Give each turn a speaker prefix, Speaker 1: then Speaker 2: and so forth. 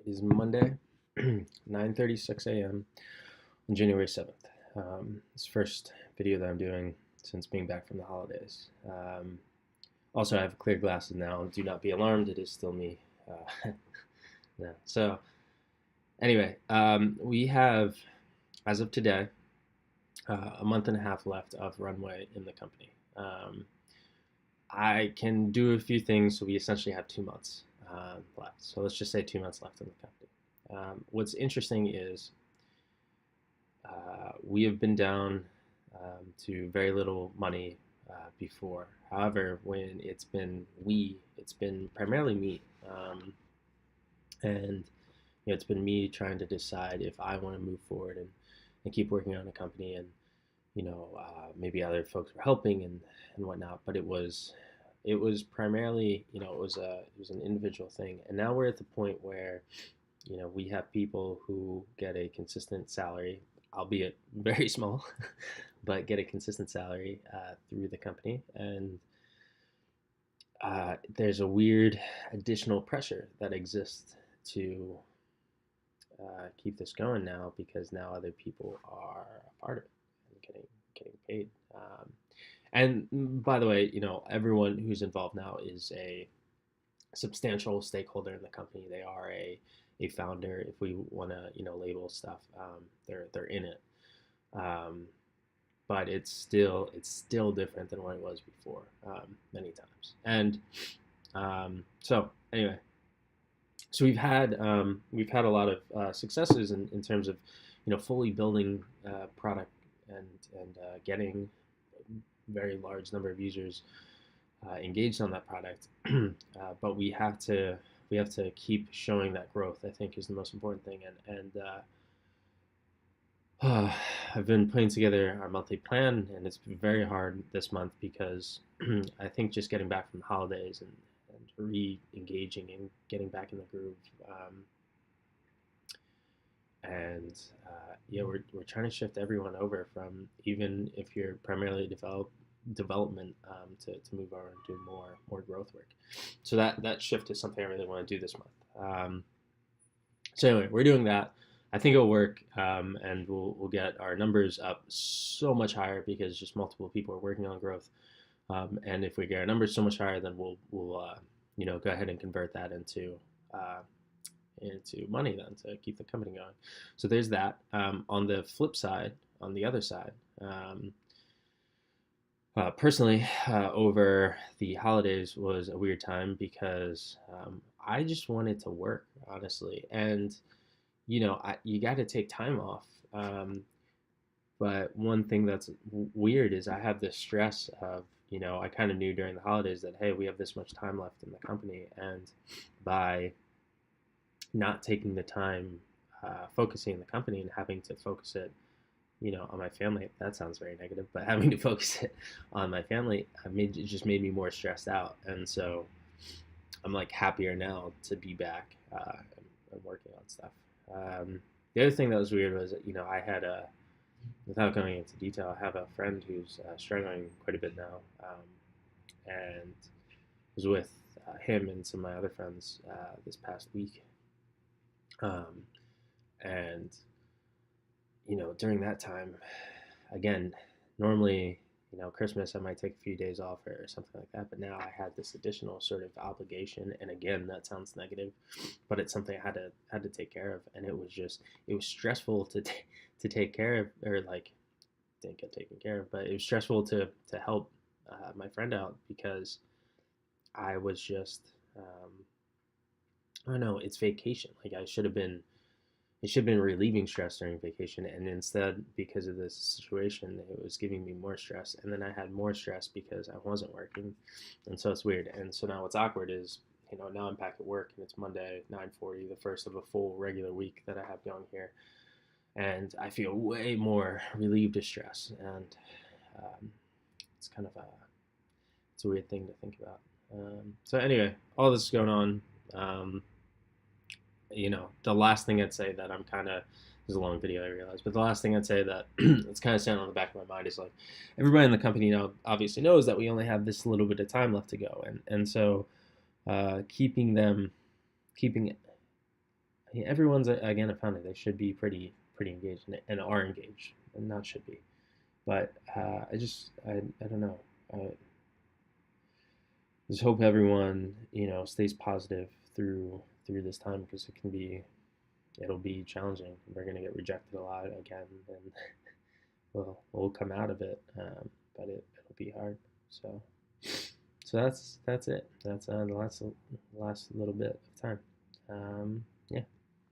Speaker 1: It is Monday, 9:36 a.m. on January 7th. It's the first video that I'm doing since being back from the holidays. Also, I have clear glasses now. Do not be alarmed. It is still me. No. So, anyway, we have, as of today, a month and a half left of runway in the company. I can do a few things, so we essentially have 2 months left. So let's just say 2 months left in the company. What's interesting is we have been down to very little money before. However, when it's been primarily me, and it's been me trying to decide if I want to move forward and keep working on a company, and maybe other folks were helping and whatnot. But it was primarily, it was an individual thing, and now we're at the point where we have people who get a consistent salary, albeit very small, but get a consistent salary through the company. And there's a weird additional pressure that exists to keep this going now, because now other people are a part of it and getting paid. And by the way, everyone who's involved now is a substantial stakeholder in the company. They are a founder, if we want to label stuff. They're in it, but it's still different than what it was before, many times. And so anyway, so we've had a lot of successes in terms of fully building product and getting a very large number of users engaged on that product. But we have to keep showing that growth, I think, is the most important thing. And I've been putting together our monthly plan, and it's been very hard this month because I think just getting back from the holidays and re-engaging and getting back in the groove. We're trying to shift everyone over from, even if you're primarily development, to move over and do more growth work. So that shift is something I really want to do this month. So anyway, we're doing that. I think it'll work, and we'll get our numbers up so much higher because just multiple people are working on growth. And if we get our numbers so much higher, then we'll go ahead and convert that into money then to keep the company going. So there's that. On the flip side, on the other side, personally, over the holidays was a weird time because I just wanted to work, honestly. And you got to take time off. But one thing that's weird is I have this stress of, I kind of knew during the holidays that, hey, we have this much time left in the company. And by not taking the time focusing in the company and having to focus it, on my family, that sounds very negative, but having to focus it on my family, it just made me more stressed out. And so I'm like happier now to be back and working on stuff. The other thing that was weird was that, I had without going into detail, I have a friend who's struggling quite a bit now, and was with him and some of my other friends this past week. And during that time, again, normally, Christmas I might take a few days off or something like that, but now I had this additional sort of obligation, and again, that sounds negative, but it's something I had to take care of, and it was stressful to take care of, or like didn't get taken care of, but it was stressful to help my friend out because I was just I don't know, it's vacation. Like it should have been relieving stress during vacation, and instead, because of this situation, it was giving me more stress, and then I had more stress because I wasn't working, and so it's weird. And so now what's awkward is, now I'm back at work, and it's Monday, 9:40, the first of a full regular week that I have going here, and I feel way more relieved of stress, and it's kind of it's a weird thing to think about. So anyway, all this is going on. The last thing I'd say that I'm kind of, this is a long video, I realize, but the last thing I'd say that it's kind of standing on the back of my mind is, like, everybody in the company now obviously knows that we only have this little bit of time left to go, and so keeping everyone's again a founder. They should be pretty engaged and are engaged, and not should be. But I don't know. I just hope everyone stays positive through this time because it'll be challenging. We're gonna get rejected a lot again, and we'll come out of it, but it'll be hard. So that's it. That's the last little bit of time.